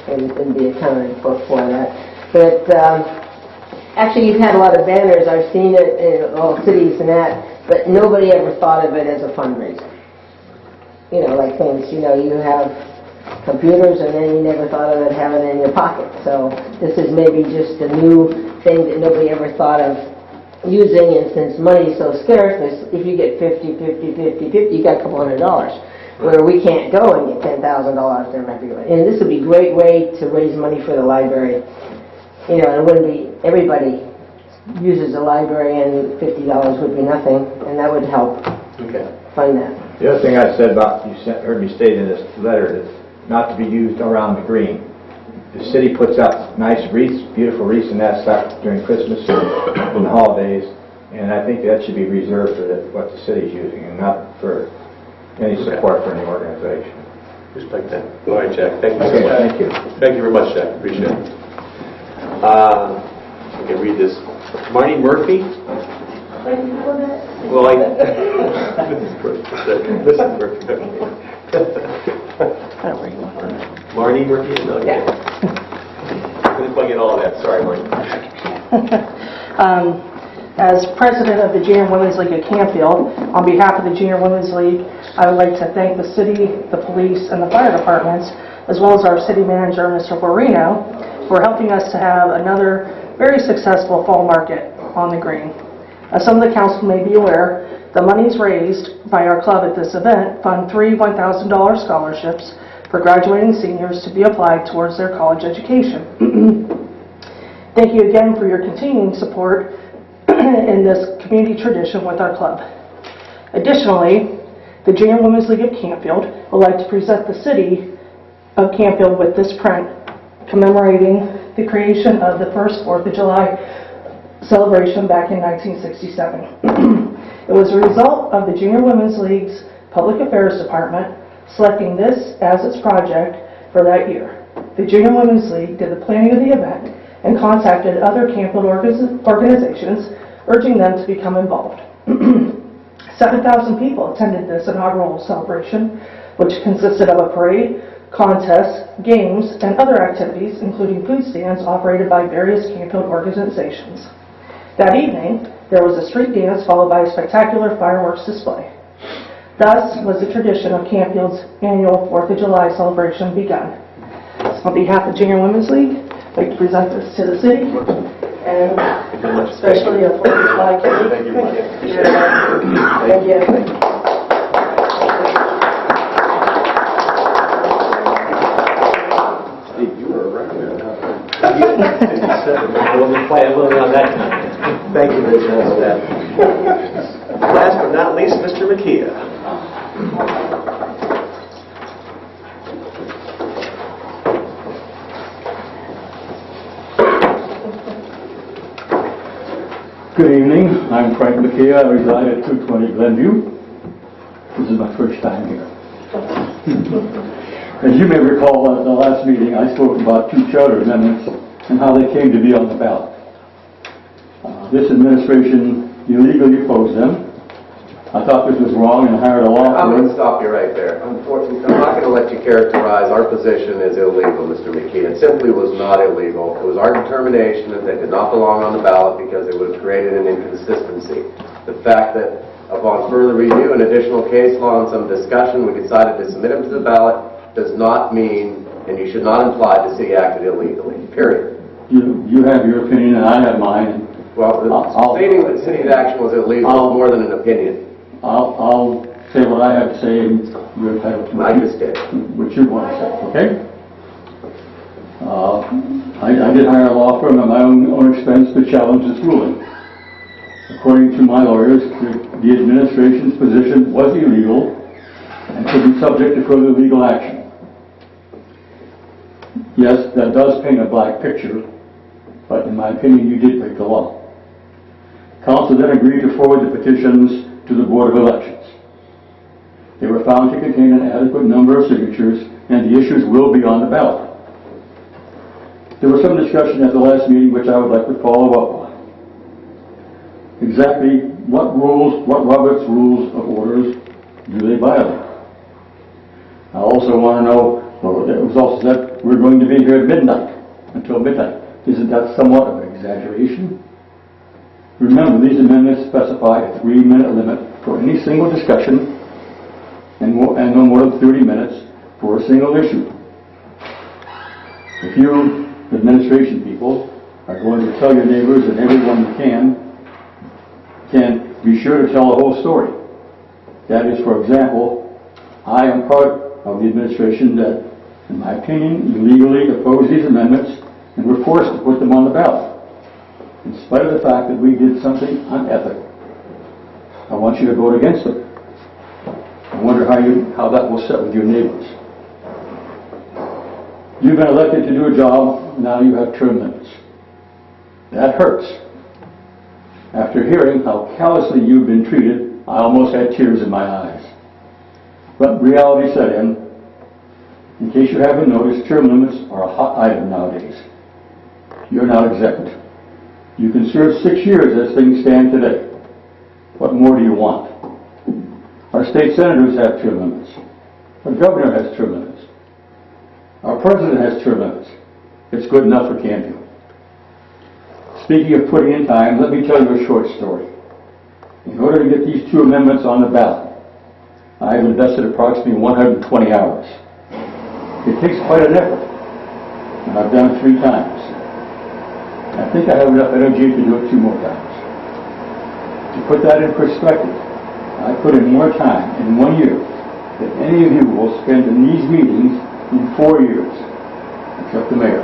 and be accounted for that. But actually, you've had a lot of banners. I've seen it in all cities and that, but nobody ever thought of it as a fundraiser. Like things, you have computers, and then you never thought of it having it in your pocket. So this is maybe just a new thing that nobody ever thought of using, and since money is so scarce, if you get 50, you got a couple $100, where we can't go and get $10,000 there might be. And this would be a great way to raise money for the library. It wouldn't be, everybody uses the library, and $50 would be nothing, and that would help fund that. The other thing I said about, heard me state in this letter, is not to be used around the green. The city puts up nice wreaths, beautiful wreaths and that stuff during Christmas and the holidays, and I think that should be reserved for what the city's using, and not for any support for any organization. Respect that. All right, Jack. Thank you so much. Thank you. Thank you very much, Jack. Appreciate it. I can read this. Marty Murphy, Well, this is perfect. Marty Murphy? No, yeah. I'm going to plug in all of that. Sorry, Marty. As president of the Junior Women's League of Canfield, on behalf of the Junior Women's League, I would like to thank the city, the police, and the fire departments, as well as our city manager, Mr. Borino, for helping us to have another very successful fall market on the green. As some of the council may be aware, the monies raised by our club at this event fund 3 $1,000 scholarships for graduating seniors to be applied towards their college education. Thank you again for your continuing support in this community tradition with our club. Additionally, the Junior Women's League of Canfield would like to present the city of Canfield with this print commemorating the creation of the first 4th of July celebration back in 1967. It was a result of the Junior Women's League's Public Affairs Department selecting this as its project for that year. The Junior Women's League did the planning of the event and contacted other Canfield organizations, urging them to become involved. 7,000 people attended this inaugural celebration, which consisted of a parade, contests, games, and other activities, including food stands operated by various Canfield organizations. That evening, there was a street dance followed by a spectacular fireworks display. Thus was the tradition of Canfield's annual 4th of July celebration begun. On behalf of Junior Women's League, I'd like to present this to the city, and especially a 4th of July cake. Thank you, Marty. Thank you. On that time. Thank you, Mr. Staff. Last but not least, Mr. McKee. Good evening. I'm Frank McKee. I reside at 220 Glenview. This is my first time here. As you may recall, at the last meeting, I spoke about 2 charter amendments and how they came to be on the ballot. This administration illegally opposed them. I thought this was wrong and hired a law firm. I'm going to stop you right there. Unfortunately, I'm not going to let you characterize our position as illegal, Mr. McKee. It simply was not illegal. It was our determination that they did not belong on the ballot because it would have created an inconsistency. The fact that upon further review and additional case law and some discussion, we decided to submit them to the ballot does not mean, and you should not imply, the city acted illegally, period. You have your opinion and I have mine. Well, stating that city's action was illegal is more than an opinion. I'll say what I have to say, and you're entitled to I just did. what you want to say, okay? I did hire a law firm at my own expense to challenge this ruling. According to my lawyers, the administration's position was illegal and could be subject to further legal action. Yes, that does paint a black picture, but in my opinion, you did break the law. Council then agreed to forward the petitions to the Board of Elections. They were found to contain an adequate number of signatures, and the issues will be on the ballot. There was some discussion at the last meeting which I would like to follow up on. Exactly what Robert's Rules of Orders do they violate? I also want to know, well, it was also said we're going to be here at midnight, until midnight. Isn't that somewhat of an exaggeration? Remember, these amendments specify a 3-minute limit for any single discussion and no more than 30 minutes for a single issue. If you, administration people, are going to tell your neighbors and everyone you can be sure to tell the whole story. That is, for example, I am part of the administration that, in my opinion, illegally opposed these amendments and were forced to put them on the ballot. In spite of the fact that we did something unethical, I want you to vote against them. I wonder how that will sit with your neighbors. You've been elected to do a job, now you have term limits. That hurts. After hearing how callously you've been treated, I almost had tears in my eyes. But reality set in. In case you haven't noticed, term limits are a hot item nowadays. You're not exempt. You can serve 6 years as things stand today. What more do you want? Our state senators have term limits. Our governor has term limits. Our president has term limits. It's good enough for Canfield. Speaking of putting in time, let me tell you a short story. In order to get these two amendments on the ballot, I have invested approximately 120 hours. It takes quite an effort, and I've done it 3 times. I think I have enough energy to do it 2 more times. To put that in perspective, I put in more time in 1 year than any of you will spend in these meetings in 4 years, except the mayor.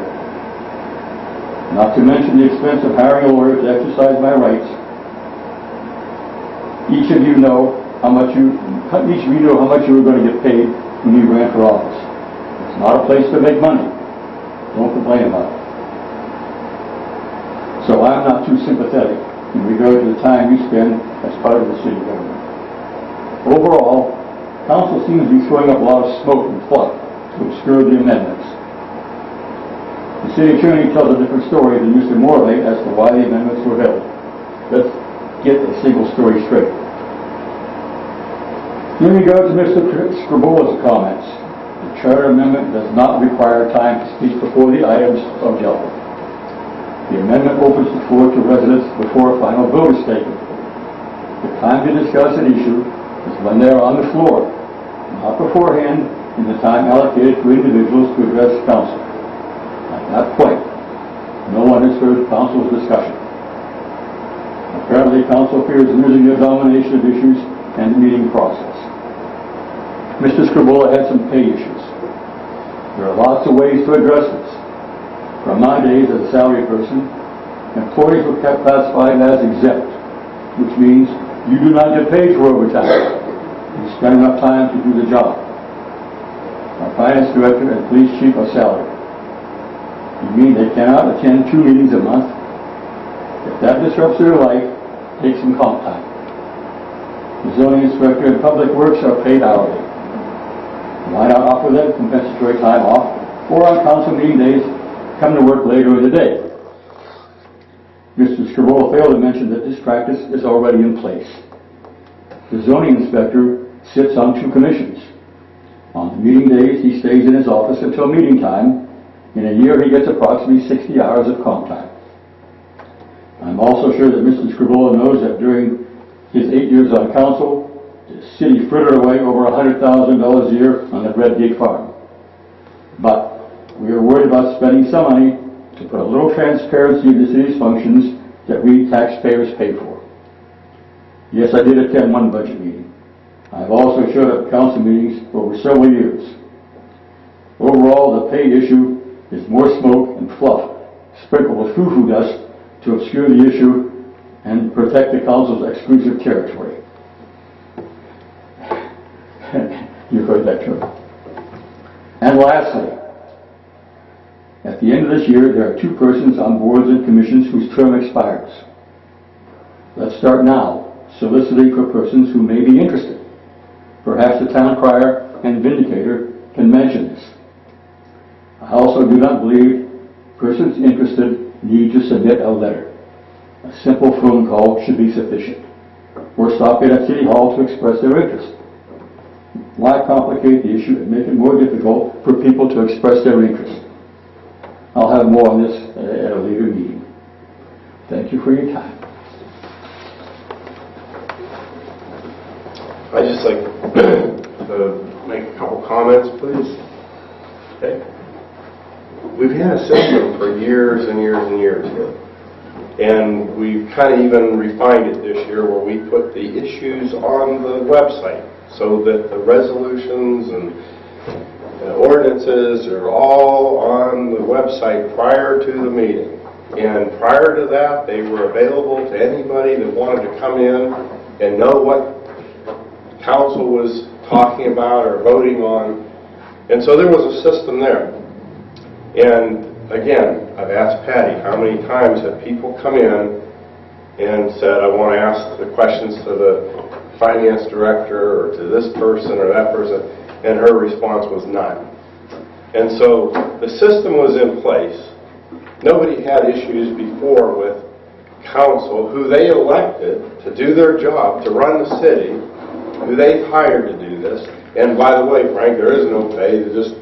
Not to mention the expense of hiring a lawyer to exercise my rights. Each of you know how much you were going to get paid when you ran for office. It's not a place to make money. Don't complain about it. So I'm not too sympathetic in regard to the time you spend as part of the city government. Overall, council seems to be throwing up a lot of smoke and fluff to obscure the amendments. The city attorney tells a different story than Mr. Morley as to why the amendments were held. Let's get a single story straight. In regard to Mr. Scribola's comments, the charter amendment does not require time to speak before the items are dealt with. The amendment opens the floor to residents before a final vote is taken. The time to discuss an issue is when they are on the floor, not beforehand in the time allocated to individuals to address council. At that point, no one has heard council's discussion. Apparently, council fears losing their domination of issues and the meeting process. Mr. Scribola had some pay issues. There are lots of ways to address this. From my days as a salary person, employees were kept classified as exempt, which means you do not get paid for overtime. You spend enough time to do the job. Our finance director and police chief are salaried. You mean they cannot attend 2 meetings a month? If that disrupts their life, take some comp time. The zoning inspector and public works are paid hourly. Why not offer them compensatory time off, or on council meeting days, come to work later in the day? Mr. Scribola failed to mention that this practice is already in place. The zoning inspector sits on 2 commissions. On the meeting days, he stays in his office until meeting time. In a year, he gets approximately 60 hours of comp time. I'm also sure that Mr. Scribola knows that during his 8 years on council, the city frittered away over $100,000 a year on the Red Gate Farm. But we are worried about spending some money to put a little transparency in the city's functions that we taxpayers pay for. Yes, I did attend 1 budget meeting. I've also showed up at council meetings for over several years. Overall, the pay issue is more smoke and fluff sprinkled with foo-foo dust to obscure the issue and protect the council's exclusive territory. You've heard that term. And lastly, at the end of this year, there are 2 persons on boards and commissions whose term expires. Let's start now, soliciting for persons who may be interested. Perhaps the town crier and vindicator can mention this. I also do not believe persons interested need to submit a letter. A simple phone call should be sufficient, or stop in at City Hall to express their interest. Why complicate the issue and make it more difficult for people to express their interest? I'll have more on this at a later meeting. Thank you for your time. I'd just like to make a couple comments, please. Okay. We've had a system for years and years and years here. And we've kind of even refined it this year where we put the issues on the website so that the resolutions and ordinances are all on the website prior to the meeting. And prior to that, they were available to anybody that wanted to come in and know what council was talking about or voting on. And so there was a system there. And again, I've asked Patty, how many times have people come in and said, I want to ask the questions to the finance director or to this person or that person, and her response was none. And so the system was in place. Nobody had issues before with council who they elected to do their job, to run the city, who they've hired to do this. And by the way, Frank, there is no pay, it's just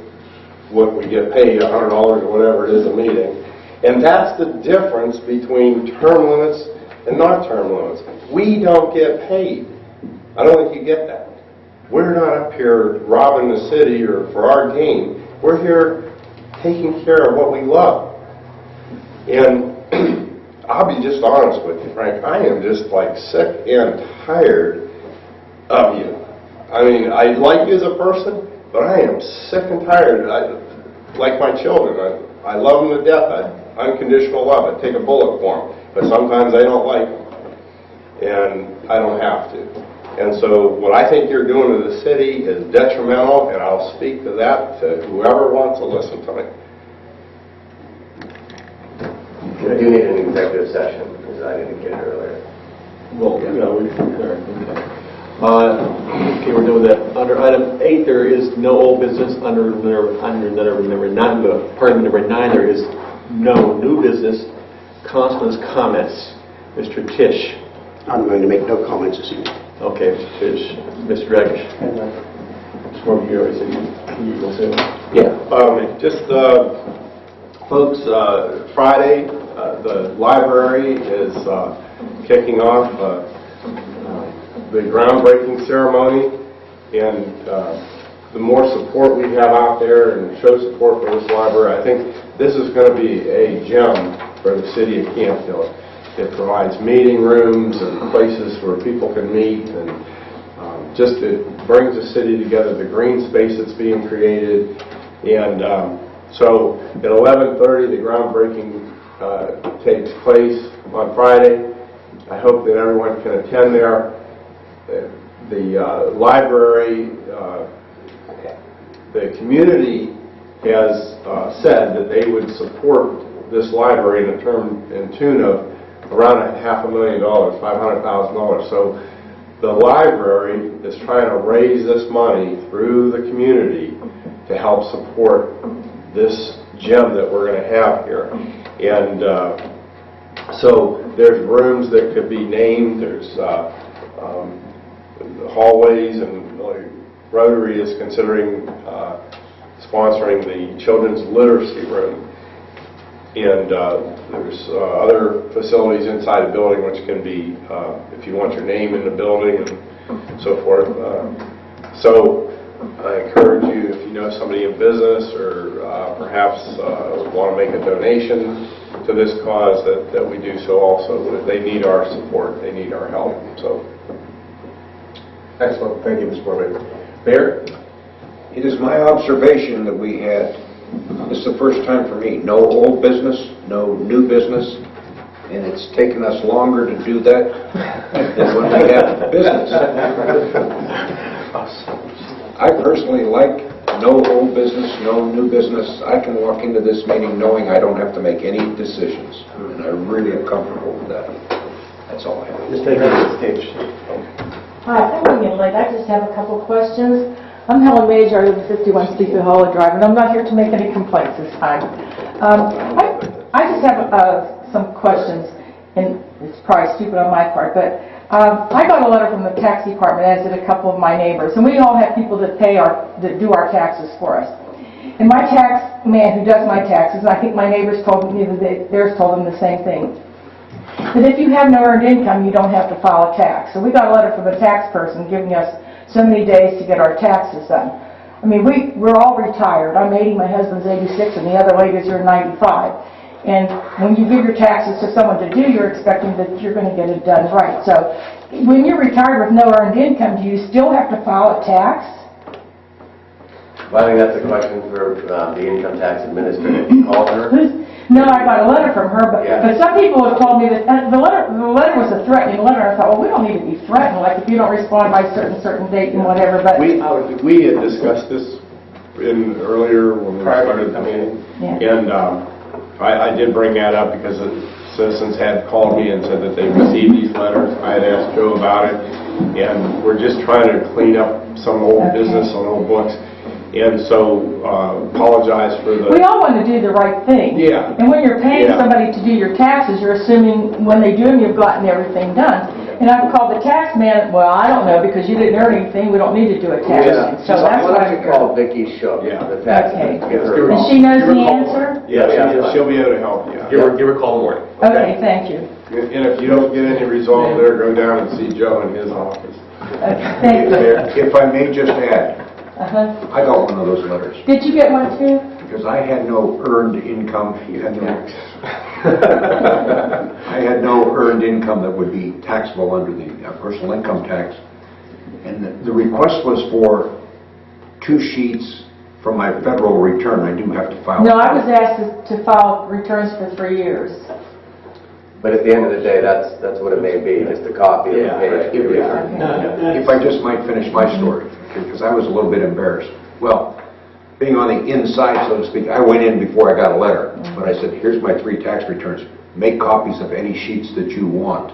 what we get paid, $100 or whatever it is a meeting. And that's the difference between term limits and not term limits. We don't get paid. I don't think you get that. We're not up here robbing the city or for our gain. We're here taking care of what we love. And I'll be just honest with you, Frank, I am just like sick and tired of you. I mean, I like you as a person, but I am sick and tired. Like my children, I love them to death. Unconditional love. I take a bullet for them. But sometimes I don't like them. And I don't have to. And so what I think you're doing to the city is detrimental, and I'll speak to that to whoever wants to listen to me. I do need an executive session, as I indicated earlier. Well, okay, we're doing that. Under item 8, there is no old business. Under number 9, there is no new business. Councilman's comments. Mr. Tisch. I'm going to make no comments this evening. Okay, Mr. Tisch. Mr. Dragish. Yeah. Folks, Friday, the library is kicking off the groundbreaking ceremony, and the more support we have out there and show support for this library, I think this is going to be a gem for the city of Canfield. It provides meeting rooms and places where people can meet, and it brings the city together, the green space that's being created. And so at 11:30, the groundbreaking takes place on Friday. I hope that everyone can attend there. The library, the community has said that they would support this library in tune of around $500,000, $500,000. So the library is trying to raise this money through the community to help support this gem that we're going to have here. And so there's rooms that could be named. There's hallways, and Rotary is considering sponsoring the children's literacy room. And there's other facilities inside the building which can be, if you want your name in the building and so forth. So I encourage you, if you know somebody in business or perhaps want to make a donation to this cause, that we do so also. They need our support. They need our help. So, Excellent. Thank you, Mr. Borbeck. Mayor? It is my observation that we had, this is the first time for me, no old business, no new business, and it's taken us longer to do that than when we had business. I personally like no old business, no new business. I can walk into this meeting knowing I don't have to make any decisions, and I really am comfortable with that. That's all I have. Just take it to the stage. Hi, I'm William Lake. I just have a couple of questions. I'm Helen Major, I live at 51 Sleepy Hollow Drive, and I'm not here to make any complaints this time. I just have some questions, and it's probably stupid on my part, but I got a letter from the tax department, as did a couple of my neighbors, and we all have people that do our taxes for us. And my tax man who does my taxes, and I think my neighbors told me theirs told them the same thing, that if you have no earned income, you don't have to file a tax. So we got a letter from the tax person giving us so many days to get our taxes done. I mean, we're all retired. I'm 80, my husband's 86, and the other ladies are 95. And when you give your taxes to someone to do, you're expecting that you're going to get it done right. So when you're retired with no earned income, do you still have to file a tax? Well, I think that's a question for the income tax administrator. You called her? No, I got a letter from her, but some people have told me that the letter was a threatening letter. I thought, well, we don't need to be threatened, like if you don't respond by certain date and whatever. But we had discussed this earlier when we started the meeting, and I did bring that up because the citizens had called me and said that they received these letters. I had asked Joe about it, and we're just trying to clean up some old business on old books. And so apologize for the... We all want to do the right thing. Yeah. And when you're paying Yeah. somebody to do your taxes, you're assuming when they do them, you've gotten everything done. And I've called the tax man, well, I don't know, because you didn't earn anything, we don't need to do a tax thing. So that's Why what don't you call Vicki Shook, the tax Okay. man, give her a And call. she knows the answer? Yeah, she'll be able to help you. Give her a call in the morning. Okay, thank you. And if you don't get any resolve there, go down and see Joe in his office. Okay, thank you. If I may just add, Uh-huh. I got one of those letters Did you get one too? because I had no earned income. I had no earned income that would be taxable under the personal income tax. And the request was for 2 sheets from my federal return. I do have to file. No, I was asked to file returns for 3 years. But at the end of the day, that's what it may be, just a copy of the page. If I just might finish my story, because I was a little bit embarrassed. Well, being on the inside, so to speak, I went in before I got a letter, but I said, here's my 3 tax returns. Make copies of any sheets that you want.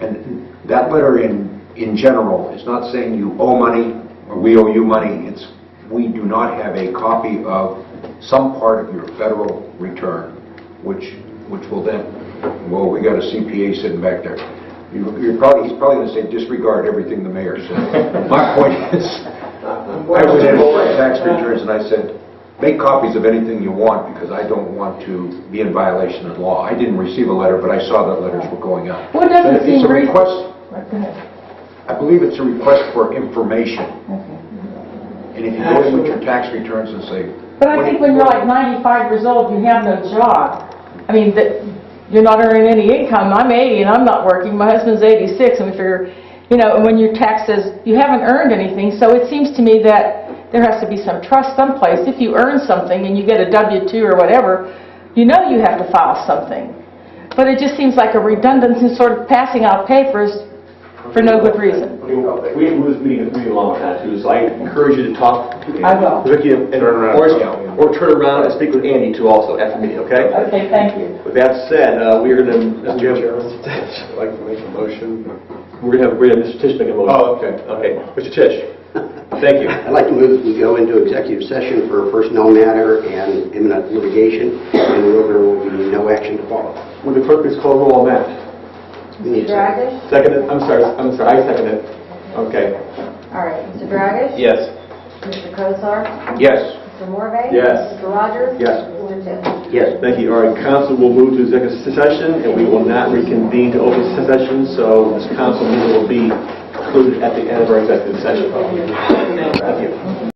And that letter in general is not saying you owe money or we owe you money. It's we do not have a copy of some part of your federal return, which will then, well, we got a CPA sitting back there. He's probably going to say disregard everything the mayor said. My point is, I was in for tax returns and I said, make copies of anything you want because I don't want to be in violation of law. I didn't receive a letter, but I saw that letters were going out. Well, it doesn't It's seem a request. Right, go ahead. I believe it's a request for information. Okay. And if you go in with your tax returns and say, But I think when you're like 95 years old, you have no job. I mean, you're not earning any income. I'm 80 and I'm not working. My husband's 86, and we figure, you know, when your tax says you haven't earned anything, so it seems to me that there has to be some trust someplace. If you earn something and you get a W-2 or whatever, you know you have to file something. But it just seems like a redundancy, sort of passing out papers for no good reason. We move this meeting along on that too, so I encourage you to talk to I will. Vicky and or turn around and speak with Andy too also after the meeting, okay? Okay, thank you. With that said, we are going to... Mr. Chairman, I'd like to make a motion. We're going to have Mr. Tisch make a motion. Oh, okay. Okay, Mr. Tisch, thank you. I'd like to move that we go into executive session for a personnel matter and imminent litigation, and there will be no action to follow. Would the clerk please call roll on that? We need a second. Dragish? Second it. I'm sorry, I second it. Okay. All right, Mr. Dragish? Yes. Mr. Kosar? yes. Mr. Morvay? Yes. Mr. Rogers? Yes. Mr. Tisch? Yes. Thank you. All right, council will move to executive session, and we will not reconvene to open session, so this council meeting will be concluded at the end of our executive session. Thank you.